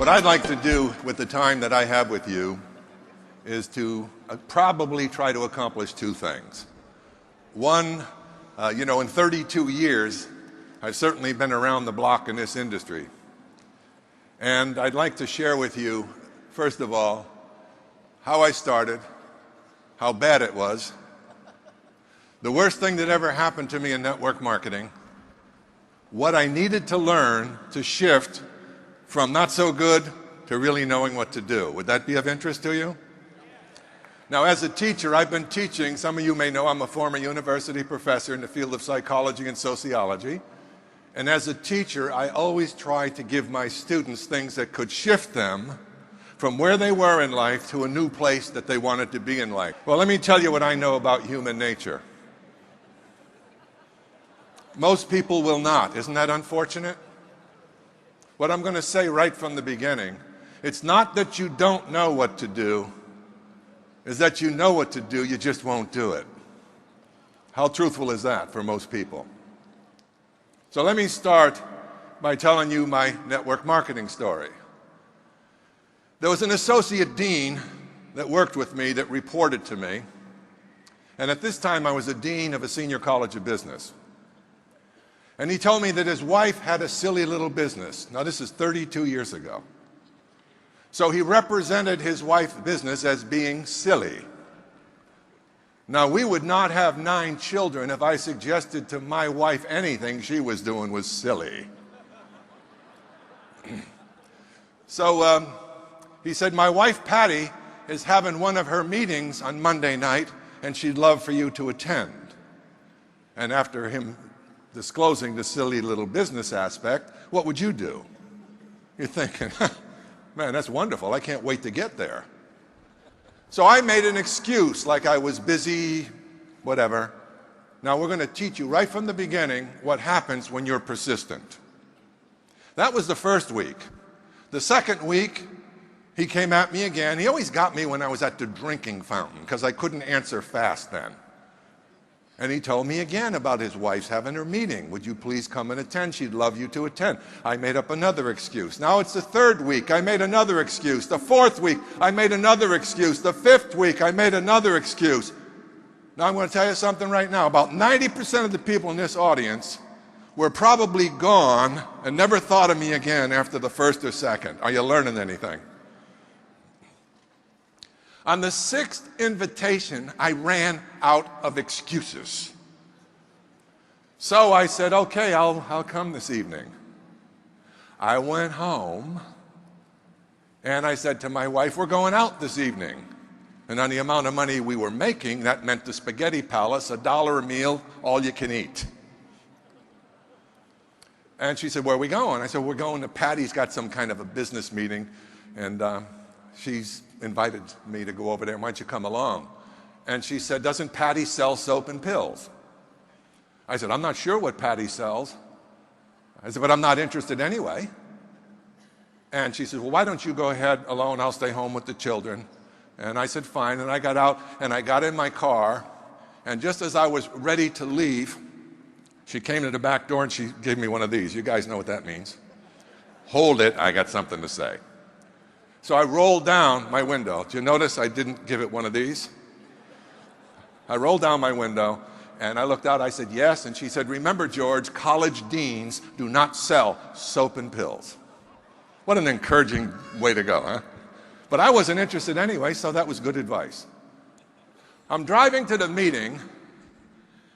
What I'd like to do with the time that I have with you is to probably try to accomplish two things. One, in 32 years, I've certainly been around the block in this industry. And I'd like to share with you, first of all, how I started, how bad it was, the worst thing that ever happened to me in network marketing, what I needed to learn to shift from not so good to really knowing what to do. Would that be of interest to you? Now, as a teacher, I've been teaching. Some of you may know I'm a former university professor in the field of psychology and sociology. And as a teacher, I always try to give my students things that could shift them from where they were in life to a new place that they wanted to be in life. Well, let me tell you what I know about human nature. Most people will not. Isn't that unfortunate? What I'm going to say right from the beginning, it's not that you don't know what to do, it's that you know what to do, you just won't do it. How truthful is that for most people? So let me start by telling you my network marketing story. There was an associate dean that worked with me that reported to me, and at this time I was a dean of a senior college of business. And he told me that his wife had a silly little business. Now, this is 32 years ago. So he represented his wife's business as being silly. Now, we would not have 9 children if I suggested to my wife anything she was doing was silly. So he said, my wife Patty is having one of her meetings on Monday night, and she'd love for you to attend. And after him disclosing the silly little business aspect, what would you do? You're thinking, man, that's wonderful. I can't wait to get there. So I made an excuse like I was busy, whatever. Now we're going to teach you right from the beginning what happens when you're persistent. That was the first week. The second week, he came at me again. He always got me when I was at the drinking fountain because I couldn't answer fast then. And he told me again about his wife's having her meeting. Would you please come and attend? She'd love you to attend. I made up another excuse. Now it's the third week. I made another excuse. The fourth week, I made another excuse. The fifth week, I made another excuse. Now I'm going to tell you something right now. About 90% of the people in this audience were probably gone and never thought of me again after the first or second. Are you learning anything? On the 6th invitation, I ran out of excuses. So I said, okay, I'll come this evening. I went home and I said to my wife, we're going out this evening. And on the amount of money we were making, that meant the Spaghetti Palace, $1 a meal, all you can eat. And she said, where are we going? I said, we're going to Patty's got some kind of a business meeting, and she's invited me to go over there. Why don't you come along? And she said, doesn't Patty sell soap and pills? I said, I'm not sure what Patty sells. I said, but I'm not interested anyway. And she said, well, why don't you go ahead alone? I'll stay home with the children. And I said, fine. And I got out and I got in my car. And just as I was ready to leave, she came to the back door and she gave me one of these. You guys know what that means. Hold it, I got something to say. So I rolled down my window. Did you notice I didn't give it one of these? I rolled down my window and I looked out. I said, yes. And she said, remember, George, college deans do not sell soap and pills. What an encouraging way to go, huh? But I wasn't interested anyway, so that was good advice. I'm driving to the meeting,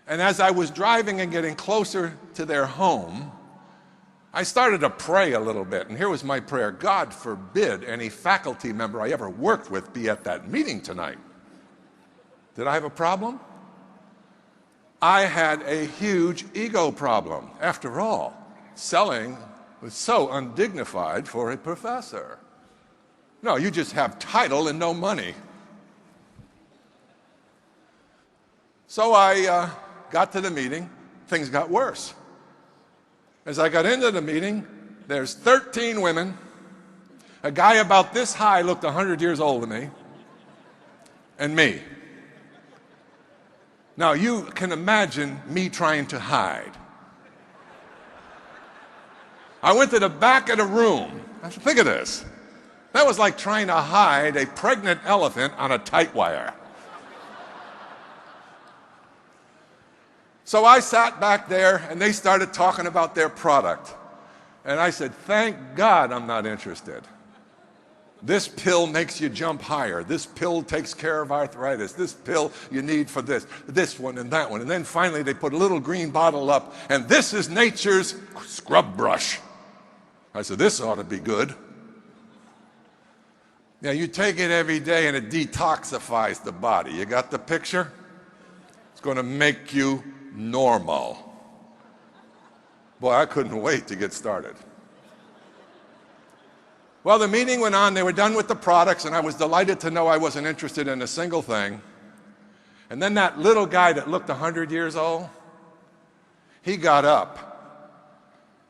and as I was driving and getting closer to their home, I started to pray a little bit, and here was my prayer. God forbid any faculty member I ever worked with be at that meeting tonight. Did I have a problem? I had a huge ego problem. After all, selling was so undignified for a professor. No, you just have title and no money. So I got to the meeting. Things got worse. As I got into the meeting, there's 13 women. A guy about this high looked 100 years old to me, and me. Now you can imagine me trying to hide. I went to the back of the room. I said, think of this. That was like trying to hide a pregnant elephant on a tight wire. So I sat back there, and they started talking about their product. And I said, thank God I'm not interested. This pill makes you jump higher. This pill takes care of arthritis. This pill you need for this one and that one. And then finally they put a little green bottle up, and this is nature's scrub brush. I said, this ought to be good. Yeah, you take it every day and it detoxifies the body. You got the picture? It's going to make you normal. Boy, I couldn't wait to get started. Well, the meeting went on. They were done with the products, and I was delighted to know I wasn't interested in a single thing. And then that little guy that looked 100 years old, he got up,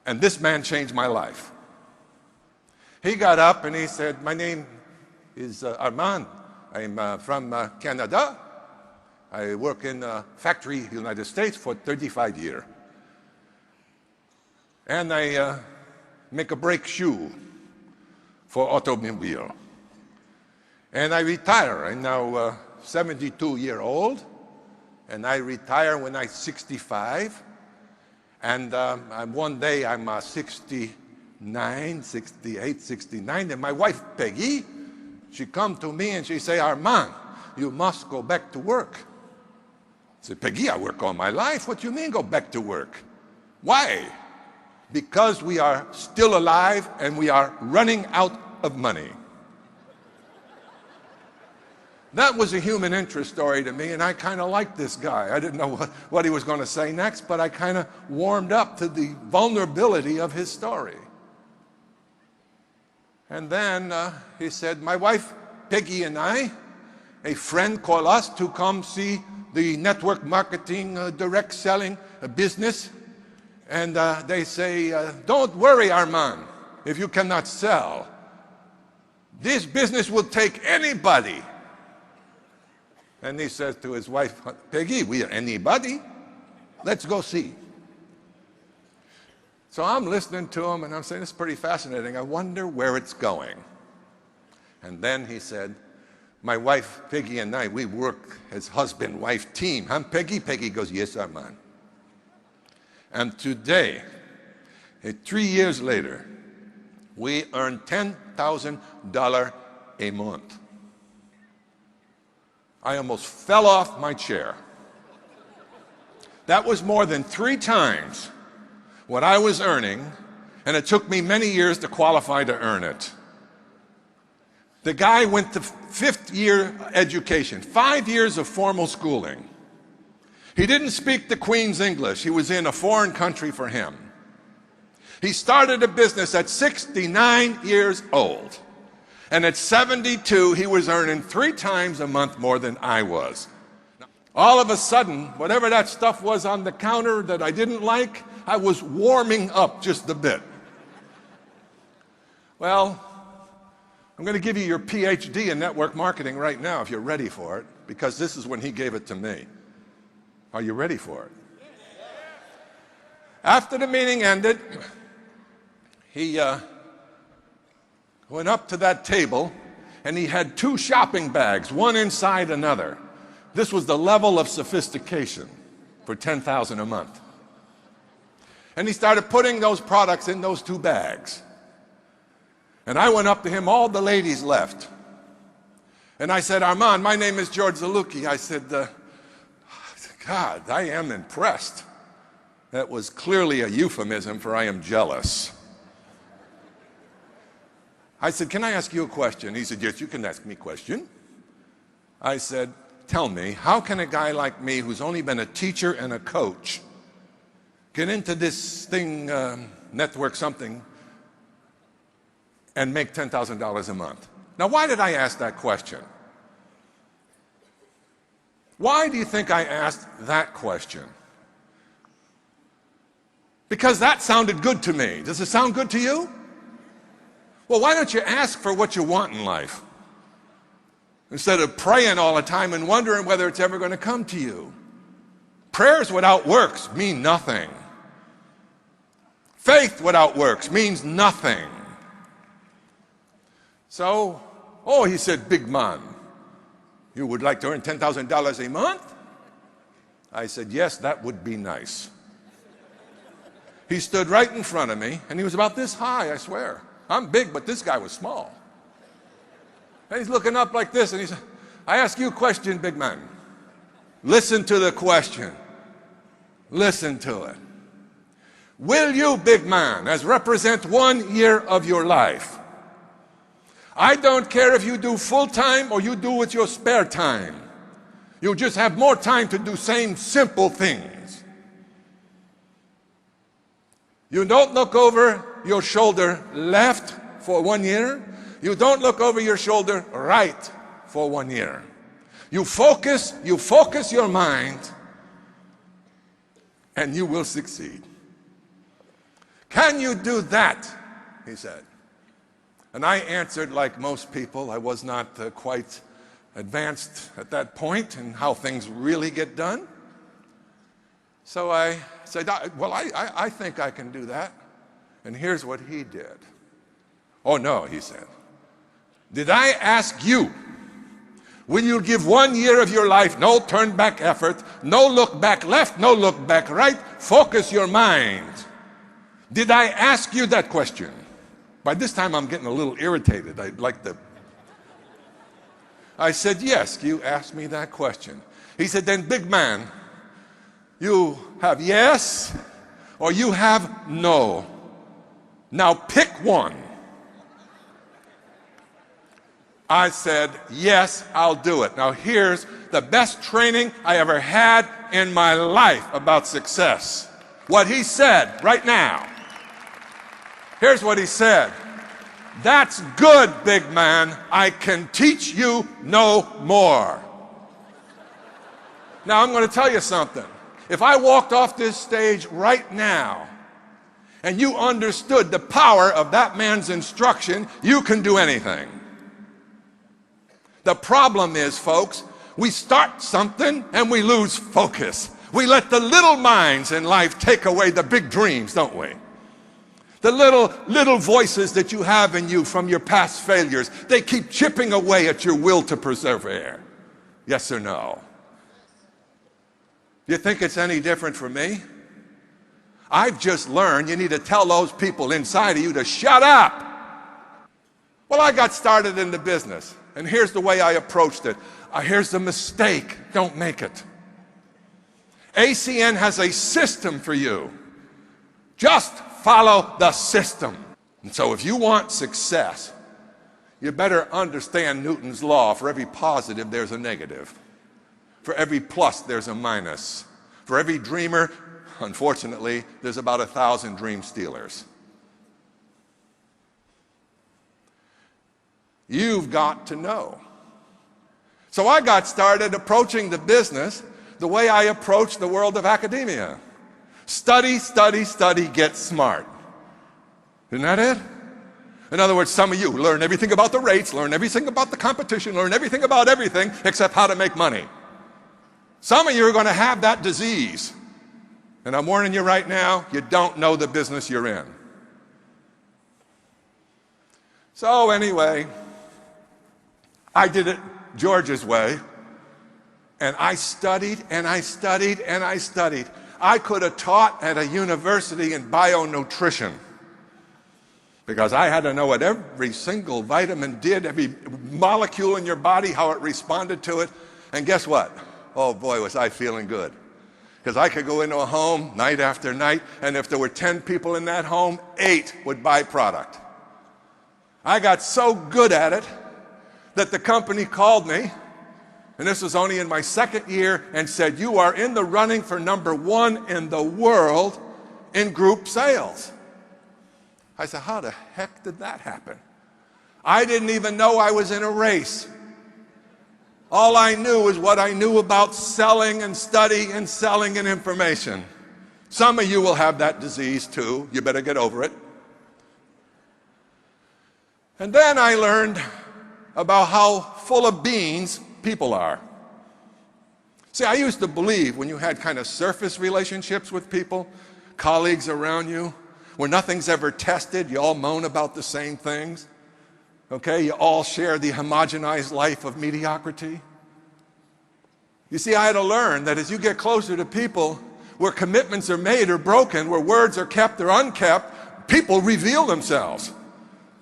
and this man changed my life. He got up and he said, my name is Armand. I'm from Canada. I work in a factory in the United States for 35 years. And I make a brake shoe for automobile. And I retire. I'm now 72-year-old, and I retire when I'm 65. And one day I'm 69, 68, 69, and my wife, Peggy, she come to me and she say, Armand, you must go back to work. I said, Peggy, I work all my life. What do you mean go back to work? Why? Because we are still alive and we are running out of money. That was a human interest story to me, and I kind of liked this guy. I didn't know what he was going to say next, but I kind of warmed up to the vulnerability of his story. And then he said, my wife, Peggy, and I, a friend called us to come see the network marketing, direct selling business. And they say, don't worry, Armand, if you cannot sell. This business will take anybody. And he says to his wife, Peggy, we are anybody. Let's go see. So I'm listening to him, and I'm saying, this is pretty fascinating. I wonder where it's going. And then he said, my wife, Peggy, and I, we work as husband-wife team. Huh, Peggy? Peggy goes, yes, Armand. And today, 3 years later, we earn $10,000 a month. I almost fell off my chair. That was more than 3 times what I was earning, and it took me many years to qualify to earn it. The guy went to 5th year education, 5 years of formal schooling. He didn't speak the Queen's English. He was in a foreign country for him. He started a business at 69 years old. And at 72, he was earning 3 times a month more than I was. All of a sudden, whatever that stuff was on the counter that I didn't like, I was warming up just a bit. Well, I'm going to give you your PhD in network marketing right now if you're ready for it, because this is when he gave it to me. Are you ready for it? After the meeting ended, he went up to that table, and he had 2 shopping bags, one inside another. This was the level of sophistication for $10,000 a month. And he started putting those products in those 2 bags. And I went up to him, all the ladies left. And I said, Armand, my name is George Zalucki. I said, God, I am impressed. That was clearly a euphemism for I am jealous. I said, can I ask you a question? He said, yes, you can ask me a question. I said, tell me, how can a guy like me who's only been a teacher and a coach get into this thing, network something, and make $10,000 a month? Now, why did I ask that question? Why do you think I asked that question? Because that sounded good to me. Does it sound good to you? Well, why don't you ask for what you want in life instead of praying all the time and wondering whether it's ever going to come to you? Prayers without works mean nothing. Faith without works means nothing. So, oh, he said, big man, you would like to earn $10,000 a month? I said, yes, that would be nice. He stood right in front of me, and he was about this high, I swear. I'm big, but this guy was small. And he's looking up like this, and he said, I ask you a question, big man. Listen to the question. Listen to it. Will you, big man, as represent 1 year of your life? I don't care if you do full time or you do with your spare time. You'll just have more time to do same simple things. You don't look over your shoulder left for 1 year. You don't look over your shoulder right for 1 year. You focus your mind, and you will succeed. Can you do that? He said. And I answered like most people. I was not quite advanced at that point in how things really get done. So I said, well, I think I can do that. And here's what he did. Oh, no, he said. Did I ask you, will you give 1 year of your life, no turn back effort, no look back left, no look back right, focus your mind? Did I ask you that question? By this time I'm getting a little irritated. I said, yes, you asked me that question. He said, then big man, you have yes or you have no. Now pick one. I said, yes, I'll do it. Now here's the best training I ever had in my life about success. What he said right now. Here's what he said. That's good, big man. I can teach you no more. Now I'm going to tell you something. If I walked off this stage right now and you understood the power of that man's instruction, you can do anything. The problem is, folks, we start something and we lose focus. We let the little minds in life take away the big dreams, don't we? The little voices that you have in you from your past failures, they keep chipping away at your will to persevere. Yes or no? You think it's any different for me? I've just learned you need to tell those people inside of you to shut up. Well, I got started in the business, and here's the way I approached it. Here's the mistake. Don't make it. ACN has a system for you. Just follow the system. And so if you want success, you better understand Newton's law. For every positive, there's a negative. For every plus, there's a minus. For every dreamer, unfortunately, there's about 1,000 dream stealers. You've got to know. So I got started approaching the business the way I approach the world of academia. Study, study, study, get smart. Isn't that it? In other words, some of you learn everything about the rates, learn everything about the competition, learn everything about everything except how to make money. Some of you are going to have that disease. And I'm warning you right now, you don't know the business you're in. So anyway, I did it George's way. And I studied and I studied and I studied. I could have taught at a university in bionutrition because I had to know what every single vitamin did, every molecule in your body, how it responded to it. And guess what? Oh boy, was I feeling good. Because I could go into a home night after night, and if there were 10 people in that home, 8 would buy product. I got so good at it that the company called me, and this was only in my second year, and said, you are in the running for #1 in the world in group sales. I said, how the heck did that happen? I didn't even know I was in a race. All I knew was what I knew about selling and study and selling and information. Some of you will have that disease too. You better get over it. And then I learned about how full of beans people are. See, I used to believe when you had kind of surface relationships with people, colleagues around you, where nothing's ever tested, you all moan about the same things. Okay, you all share the homogenized life of mediocrity. You see, I had to learn that as you get closer to people where commitments are made or broken, where words are kept or unkept, people reveal themselves.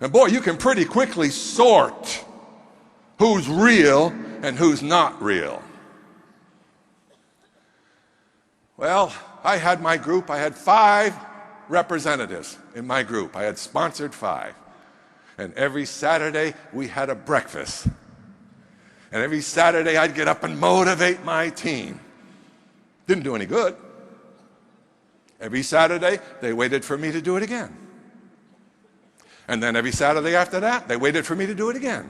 And boy, you can pretty quickly sort who's real and who's not real. Well, I had my group. I had 5 representatives in my group. I had sponsored 5. And every Saturday we had a breakfast. And every Saturday I'd get up and motivate my team. Didn't do any good. Every Saturday they waited for me to do it again. And then every Saturday after that they waited for me to do it again.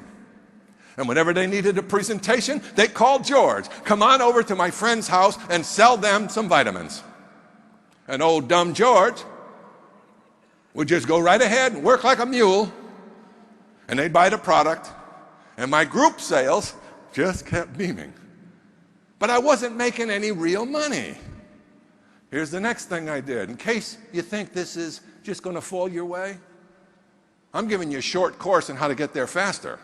And whenever they needed a presentation, they called George. Come on over to my friend's house and sell them some vitamins. And old dumb George would just go right ahead and work like a mule. And they'd buy the product. And my group sales just kept beaming. But I wasn't making any real money. Here's the next thing I did. In case you think this is just going to fall your way, I'm giving you a short course on how to get there faster.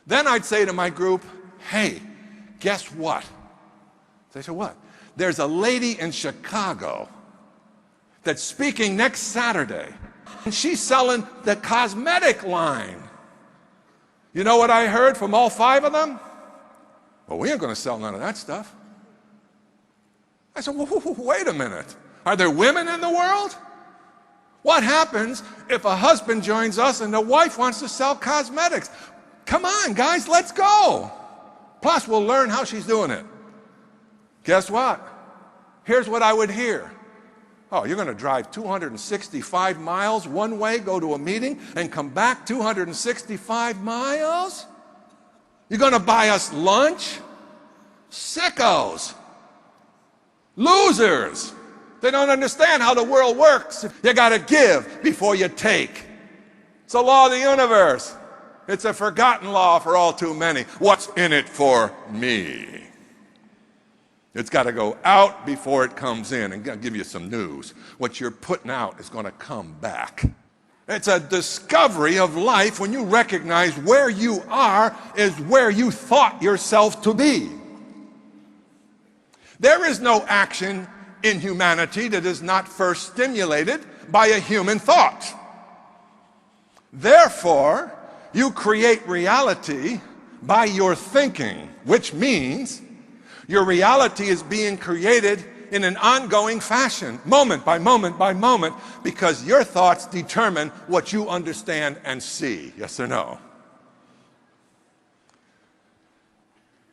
Then I'd say to my group, hey, guess what? They said, what? There's a lady in Chicago that's speaking next Saturday, and she's selling the cosmetic line. You know what I heard from all 5 of them? Well, we ain't going to sell none of that stuff. I said, wait a minute. Are there women in the world? What happens if a husband joins us and the wife wants to sell cosmetics? Come on, guys, let's go. Plus, we'll learn how she's doing it. Guess what? Here's what I would hear. Oh, you're going to drive 265 miles one way, go to a meeting, and come back 265 miles? You're going to buy us lunch? Sickos. Losers. They don't understand how the world works. You got to give before you take. It's a law of the universe. It's a forgotten law for all too many. What's in it for me? It's got to go out before it comes in. And I'll give you some news. What you're putting out is going to come back. It's a discovery of life when you recognize where you are is where you thought yourself to be. There is no action in humanity that is not first stimulated by a human thought. Therefore, you create reality by your thinking, which means your reality is being created in an ongoing fashion, moment by moment by moment, because your thoughts determine what you understand and see. Yes or no?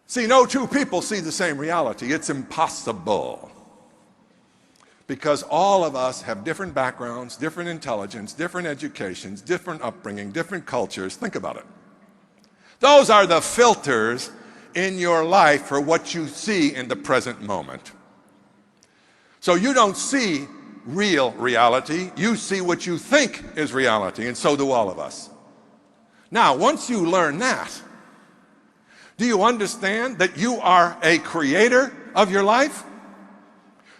See, no 2 people see the same reality. It's impossible. Because all of us have different backgrounds, different intelligence, different educations, different upbringing, different cultures. Think about it. Those are the filters in your life for what you see in the present moment. So you don't see real reality. You see what you think is reality, and so do all of us. Now, once you learn that, do you understand that you are a creator of your life?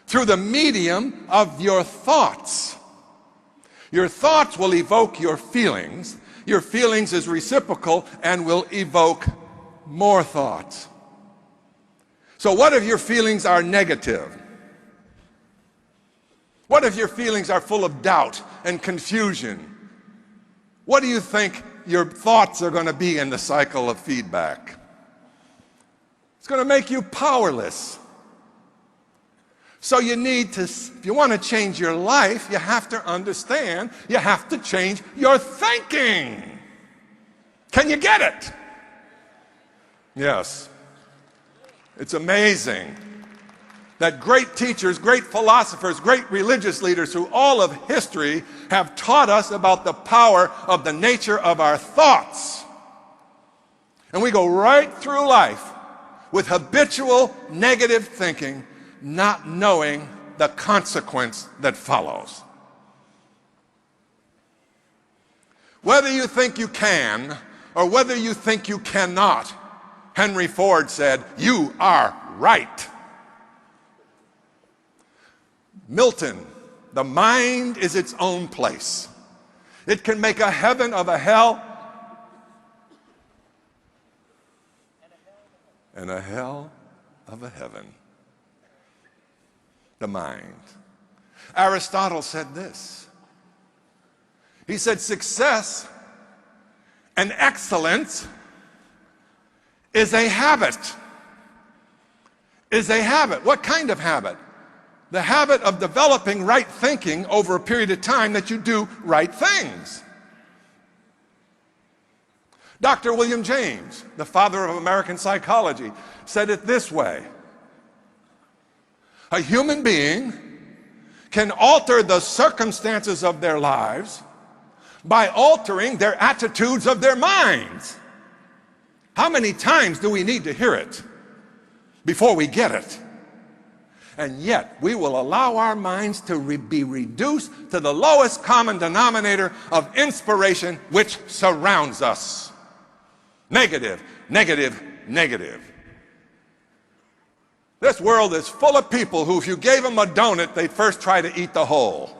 Through the medium of your thoughts. Your thoughts will evoke your feelings. Your feelings is reciprocal and will evoke more thoughts. So what if your feelings are negative? What if your feelings are full of doubt and confusion? What do you think your thoughts are going to be in the cycle of feedback? It's going to make you powerless. So you need to, if you want to change your life, you have to understand, you have to change your thinking. Can you get it? Yes. It's amazing that great teachers, great philosophers, great religious leaders through all of history have taught us about the power of the nature of our thoughts. And we go right through life with habitual negative thinking, not knowing the consequence that follows. Whether you think you can or whether you think you cannot, Henry Ford said, you are right. Milton, the mind is its own place. It can make a heaven of a hell and a hell of a heaven. The mind. Aristotle said this. He said, success and excellence is a habit. Is a habit. What kind of habit? The habit of developing right thinking over a period of time that you do right things. Dr. William James, the father of American psychology, said it this way. A human being can alter the circumstances of their lives by altering their attitudes of their minds. How many times do we need to hear it before we get it? And yet we will allow our minds to be reduced to the lowest common denominator of inspiration which surrounds us. Negative, negative, negative. This world is full of people who, if you gave them a donut, they'd first try to eat the whole.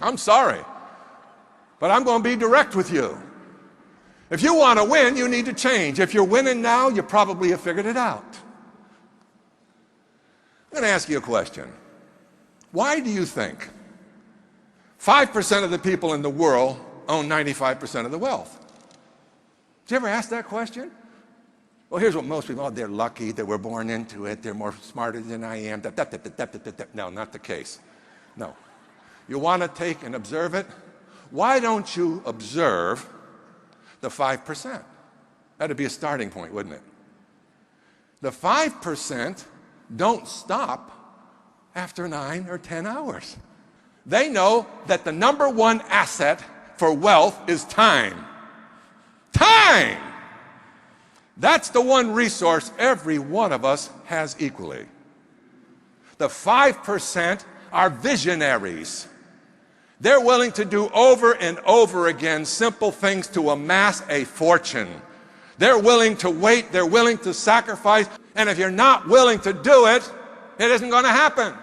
I'm sorry, but I'm going to be direct with you. If you want to win, you need to change. If you're winning now, you probably have figured it out. I'm going to ask you a question. Why do you think 5% of the people in the world own 95% of the wealth? Did you ever ask that question? Well, here's what most people, they're lucky, they were born into it, they're more smarter than I am. No, not the case. No. You want to take and observe it? Why don't you observe the 5%? That'd be a starting point, wouldn't it? The 5% don't stop after 9 or 10 hours. They know that the number one asset for wealth is time. Time! That's the one resource every one of us has equally. The 5% are visionaries. They're willing to do over and over again simple things to amass a fortune. They're willing to wait, they're willing to sacrifice, and if you're not willing to do it, it isn't going to happen.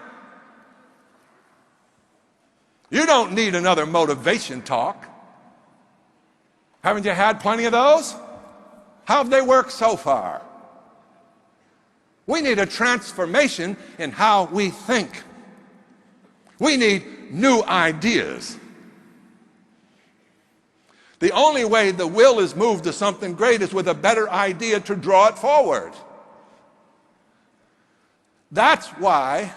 You don't need another motivation talk. Haven't you had plenty of those? How have they worked so far? We need a transformation in how we think. We need new ideas. The only way the will is moved to something great is with a better idea to draw it forward. That's why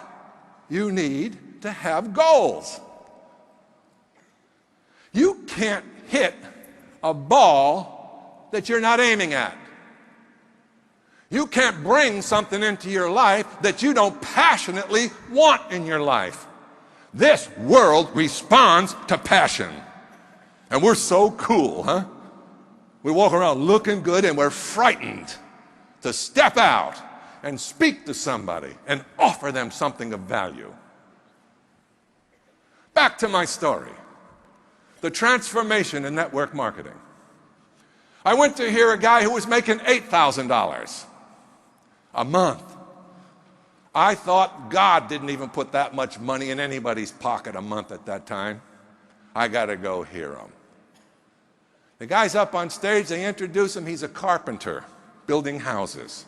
you need to have goals. You can't hit a ball that you're not aiming at. You can't bring something into your life that you don't passionately want in your life. This world responds to passion. And we're so cool, huh? We walk around looking good and we're frightened to step out and speak to somebody and offer them something of value. Back to my story. The transformation in network marketing. I went to hear a guy who was making $8,000 a month. I thought God didn't even put that much money in anybody's pocket a month at that time. I got to go hear him. The guy's up on stage, they introduce him, he's a carpenter building houses.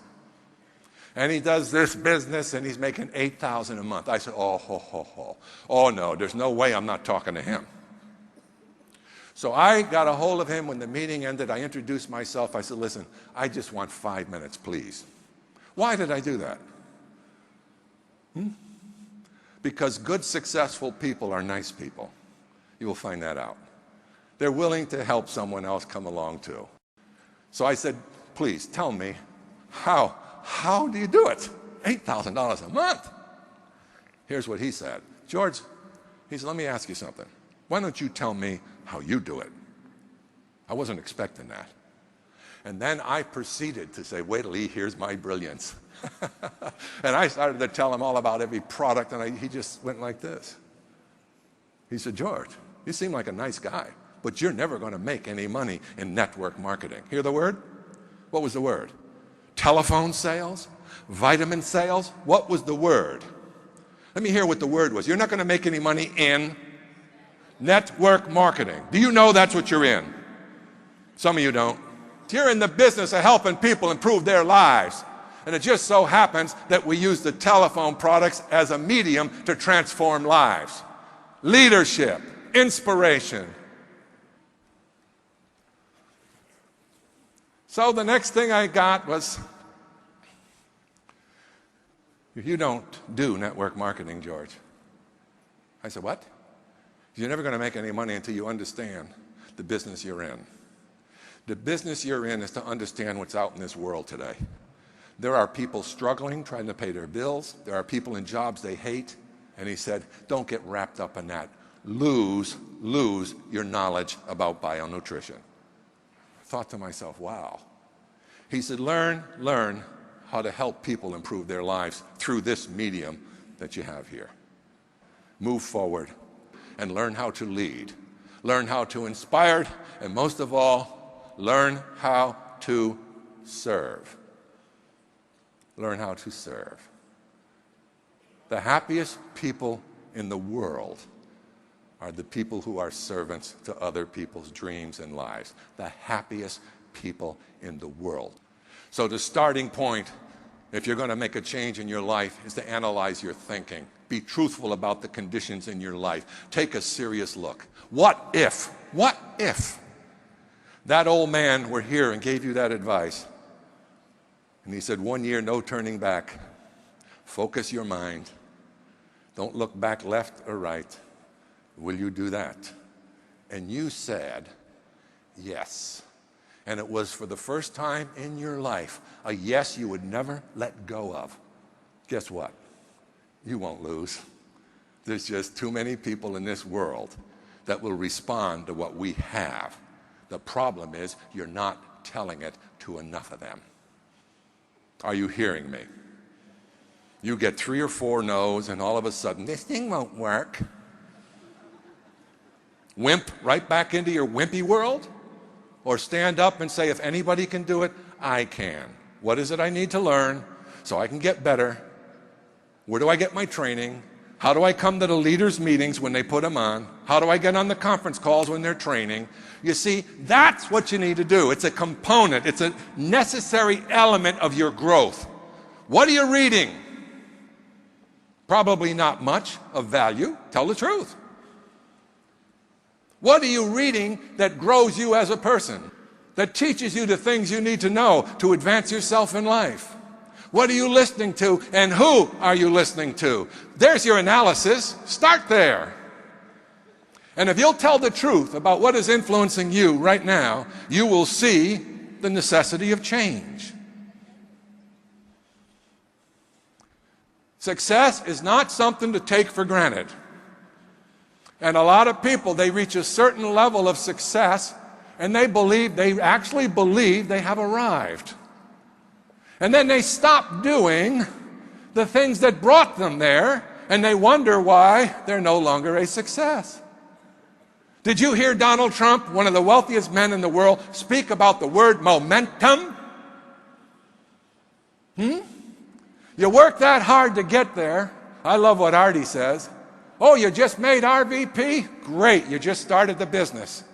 And he does this business and he's making $8,000 a month. I said, oh no, there's no way I'm not talking to him. So I got a hold of him when the meeting ended. I introduced myself. I said, listen, I just want 5 minutes, please. Why did I do that? Because good, successful people are nice people. You will find that out. They're willing to help someone else come along too. So I said, please tell me, how do you do it? $8,000 a month. Here's what he said. George, he said, let me ask you something. Why don't you tell me how you do it? I wasn't expecting that. And then I proceeded to say, wait till he hears my brilliance. And I started to tell him all about every product, and he just went like this. He said, George, you seem like a nice guy, but you're never going to make any money in network marketing. Hear the word? What was the word? Telephone sales? Vitamin sales? What was the word? Let me hear what the word was. You're not going to make any money in network marketing. Do you know that's what you're in? Some of you don't. You're in the business of helping people improve their lives. And it just so happens that we use the telephone products as a medium to transform lives. Leadership, inspiration. So the next thing I got was, you don't do network marketing, George. I said, what? You're never going to make any money until you understand the business you're in. The business you're in is to understand what's out in this world today. There are people struggling, trying to pay their bills. There are people in jobs they hate. And he said, don't get wrapped up in that. Lose your knowledge about bionutrition. I thought to myself, wow. He said, learn how to help people improve their lives through this medium that you have here. Move forward and learn how to lead. Learn how to inspire, and most of all, learn how to serve. Learn how to serve. The happiest people in the world are the people who are servants to other people's dreams and lives. The happiest people in the world. So the starting point, if you're going to make a change in your life, is to analyze your thinking. Be truthful about the conditions in your life. Take a serious look. What if that old man were here and gave you that advice? And he said, 1 year, no turning back. Focus your mind. Don't look back left or right. Will you do that? And you said, yes. And it was for the first time in your life, a yes you would never let go of. Guess what? You won't lose. There's just too many people in this world that will respond to what we have. The problem is you're not telling it to enough of them. Are you hearing me? You get 3 or 4 no's and all of a sudden, this thing won't work. Wimp right back into your wimpy world? Or stand up and say, if anybody can do it, I can. What is it I need to learn so I can get better? Where do I get my training? How do I come to the leaders' meetings when they put them on? How do I get on the conference calls when they're training? You see, that's what you need to do. It's a component. It's a necessary element of your growth. What are you reading? Probably not much of value. Tell the truth. What are you reading that grows you as a person? That teaches you the things you need to know to advance yourself in life? What are you listening to, and who are you listening to? There's your analysis. Start there. And if you'll tell the truth about what is influencing you right now, you will see the necessity of change. Success is not something to take for granted. And a lot of people, they reach a certain level of success and they actually believe they have arrived. And then they stop doing the things that brought them there, and they wonder why they're no longer a success. Did you hear Donald Trump, one of the wealthiest men in the world, speak about the word momentum? You work that hard to get there. I love what Artie says. Oh, you just made RVP? Great, you just started the business.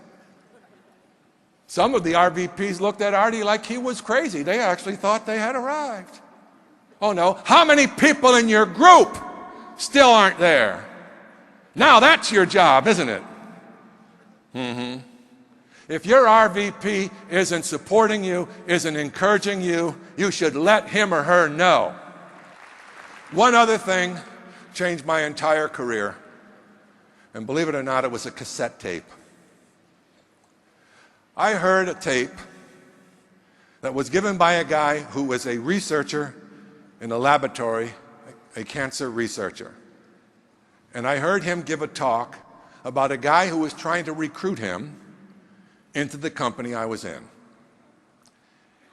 Some of the RVPs looked at Artie like he was crazy. They actually thought they had arrived. Oh no, how many people in your group still aren't there? Now that's your job, isn't it? If your RVP isn't supporting you, isn't encouraging you, you should let him or her know. One other thing changed my entire career. And believe it or not, it was a cassette tape. I heard a tape that was given by a guy who was a researcher in a laboratory, a cancer researcher. And I heard him give a talk about a guy who was trying to recruit him into the company I was in.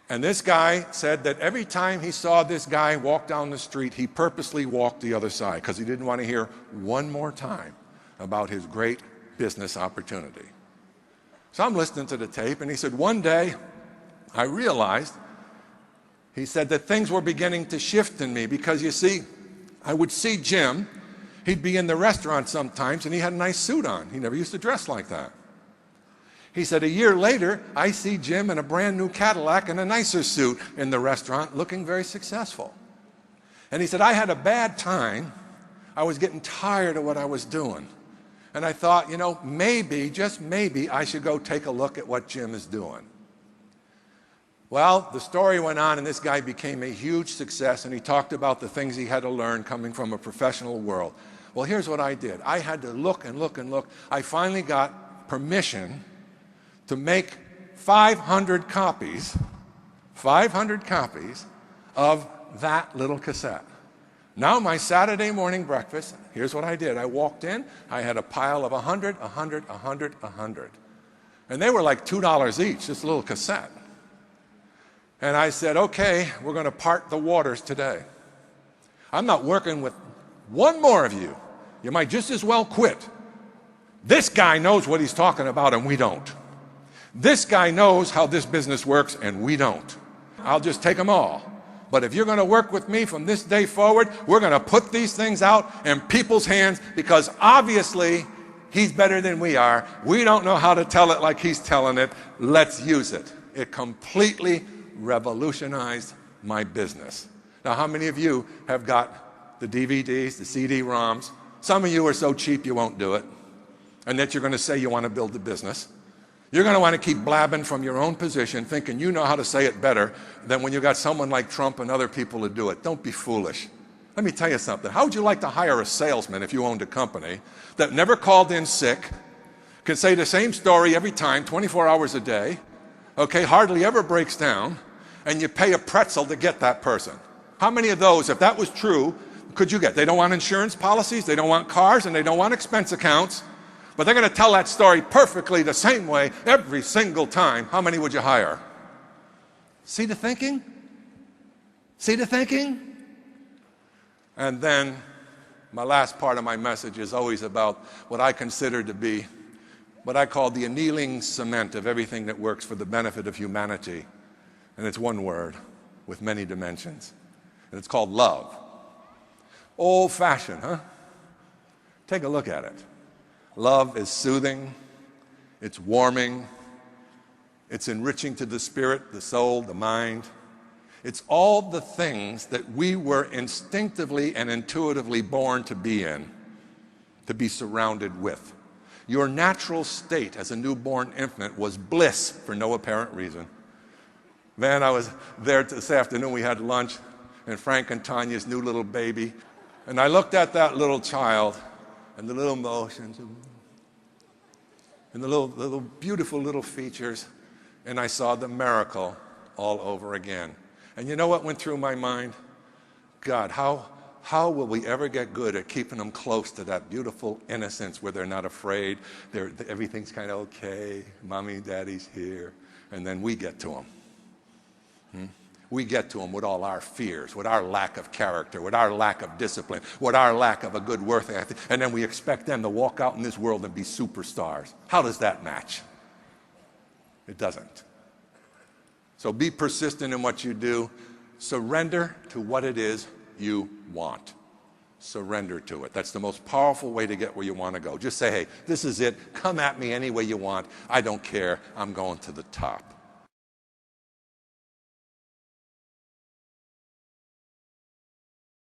And this guy said that every time he saw this guy walk down the street, he purposely walked the other side because he didn't want to hear one more time about his great business opportunity. So I'm listening to the tape, and he said, one day I realized, he said, that things were beginning to shift in me because, you see, I would see Jim. He'd be in the restaurant sometimes, and he had a nice suit on. He never used to dress like that. He said, a year later, I see Jim in a brand new Cadillac and a nicer suit in the restaurant, looking very successful. And he said, I had a bad time. I was getting tired of what I was doing. And I thought, you know, maybe, just maybe, I should go take a look at what Jim is doing. Well, the story went on, and this guy became a huge success, and he talked about the things he had to learn coming from a professional world. Well, here's what I did. I had to look and look and look. I finally got permission to make 500 copies of that little cassette. Now my Saturday morning breakfast, here's what I did. I walked in, I had a pile of 100. And they were like $2 each, this little cassette. And I said, okay, we're going to part the waters today. I'm not working with one more of you. You might just as well quit. This guy knows what he's talking about and we don't. This guy knows how this business works and we don't. I'll just take them all. But if you're going to work with me from this day forward, we're going to put these things out in people's hands because obviously he's better than we are. We don't know how to tell it like he's telling it. Let's use it. It completely revolutionized my business. Now, how many of you have got the DVDs, the CD-ROMs? Some of you are so cheap you won't do it. And that you're going to say you want to build a business. You're going to want to keep blabbing from your own position, thinking you know how to say it better than when you got someone like Trump and other people to do it. Don't be foolish. Let me tell you something. How would you like to hire a salesman if you owned a company that never called in sick, can say the same story every time, 24 hours a day, okay, hardly ever breaks down, and you pay a pretzel to get that person? How many of those, if that was true, could you get? They don't want insurance policies, they don't want cars, and they don't want expense accounts. But they're going to tell that story perfectly the same way every single time. How many would you hire? See the thinking? See the thinking? And then my last part of my message is always about what I consider to be what I call the annealing cement of everything that works for the benefit of humanity. And it's one word with many dimensions. And it's called love. Old-fashioned, huh? Take a look at it. Love is soothing, it's warming, it's enriching to the spirit, the soul, the mind. It's all the things that we were instinctively and intuitively born to be in, to be surrounded with. Your natural state as a newborn infant was bliss for no apparent reason. Man, I was there this afternoon, we had lunch, and Frank and Tanya's new little baby, and I looked at that little child, and the little motions, and the little beautiful little features, and I saw the miracle all over again. And you know what went through my mind? God, how will we ever get good at keeping them close to that beautiful innocence where they're not afraid, everything's kind of okay, mommy, daddy's here, and then we get to them. We get to them with all our fears, with our lack of character, with our lack of discipline, with our lack of a good work ethic, and then we expect them to walk out in this world and be superstars. How does that match? It doesn't. So be persistent in what you do. Surrender to what it is you want. Surrender to it. That's the most powerful way to get where you want to go. Just say, hey, this is it. Come at me any way you want. I don't care. I'm going to the top.